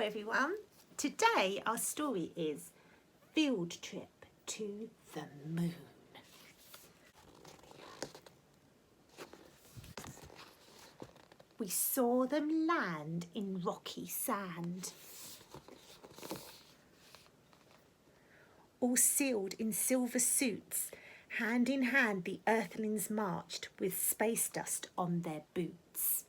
Hello everyone. Today our story is Field Trip to the Moon. We saw them land in rocky sand. All sealed in silver suits, hand in hand the Earthlings marched with space dust on their boots.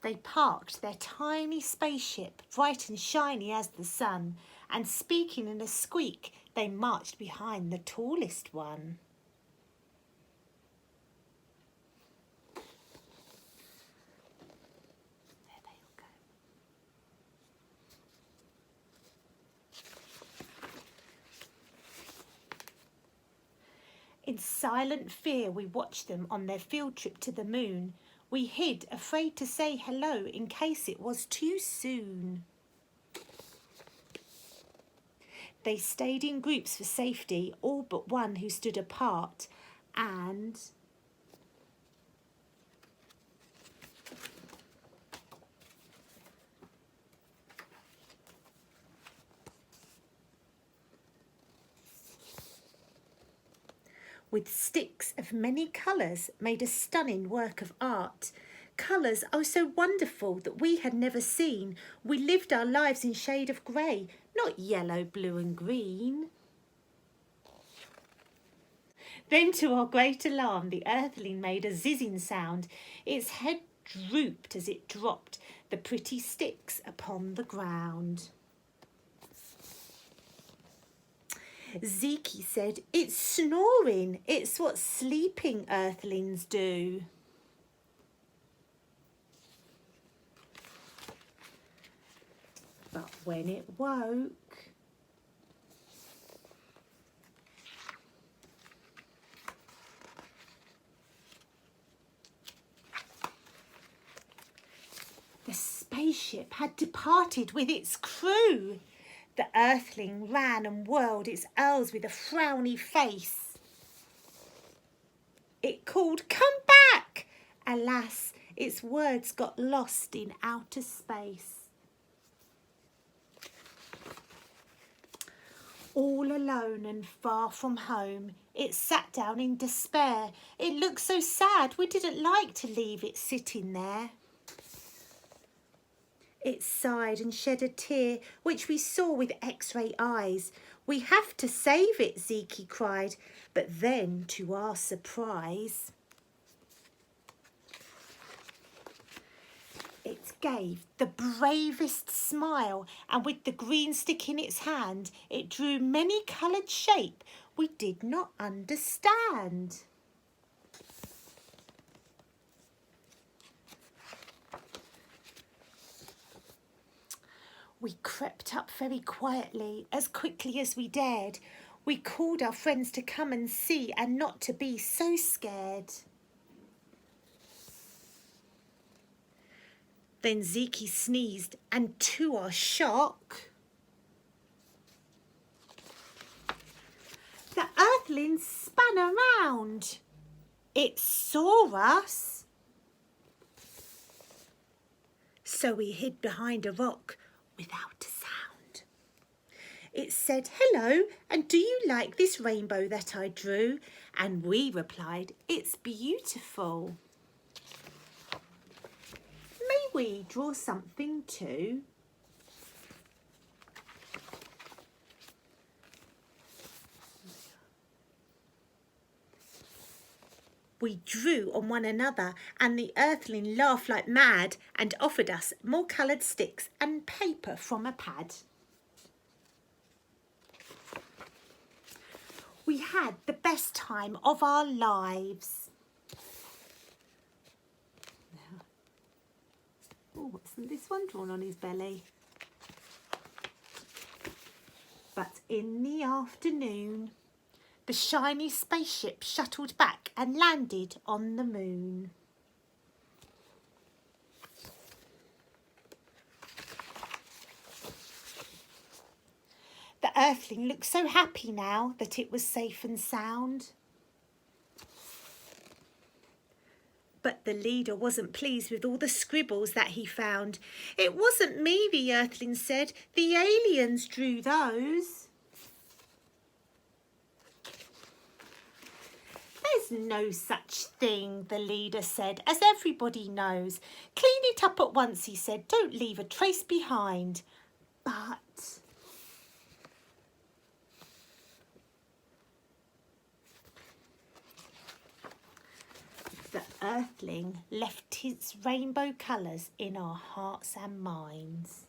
They parked their tiny spaceship, bright and shiny as the sun, and speaking in a squeak, they marched behind the tallest one. There they all go. In silent fear, we watched them on their field trip to the moon. We hid, afraid to say hello in case it was too soon. They stayed in groups for safety, all but one who stood apart, and with sticks of many colours made a stunning work of art. Colours oh so wonderful that we had never seen. We lived our lives in shade of grey, not yellow, blue and green. Then to our great alarm the Earthling made a zizzing sound. Its head drooped as it dropped the pretty sticks upon the ground. Zeke said, "It's snoring. It's what sleeping Earthlings do." But when it woke, the spaceship had departed with its crew. The Earthling ran and whirled its earls with a frowny face. It called, "Come back!" Alas, its words got lost in outer space. All alone and far from home, it sat down in despair. It looked so sad, we didn't like to leave it sitting there. It sighed and shed a tear, which we saw with X-ray eyes. "We have to save it," Zeke cried, but then, to our surprise, it gave the bravest smile, and with the green stick in its hand, it drew many coloured shape we did not understand. We crept up very quietly, as quickly as we dared. We called our friends to come and see and not to be so scared. Then Zeke sneezed, and to our shock, the Earthling spun around. It saw us. So we hid behind a rock without a sound. It said, "Hello, and do you like this rainbow that I drew?" And we replied, "It's beautiful. May we draw something too?" We drew on one another, and the Earthling laughed like mad and offered us more coloured sticks and paper from a pad. We had the best time of our lives. Oh, what's this one drawn on his belly? But in the afternoon, the shiny spaceship shuttled back and landed on the moon. The Earthling looked so happy now that it was safe and sound. But the leader wasn't pleased with all the scribbles that he found. "It wasn't me," the Earthling said. "The aliens drew those." "There's no such thing," the leader said, "as everybody knows. Clean it up at once," he said. "Don't leave a trace behind." But the Earthling left his rainbow colours in our hearts and minds.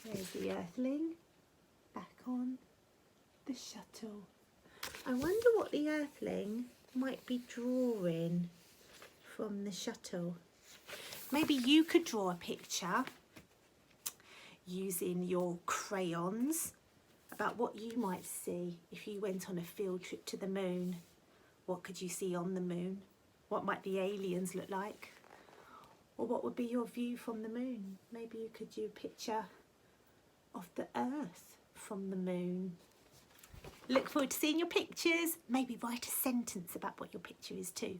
There's the Earthling back on the shuttle. I wonder what the Earthling might be drawing from the shuttle. Maybe you could draw a picture using your crayons about what you might see if you went on a field trip to the moon. What could you see on the moon? What might the aliens look like? Or what would be your view from the moon? Maybe you could do a picture of the Earth from the moon. Look forward to seeing your pictures. Maybe write a sentence about what your picture is too.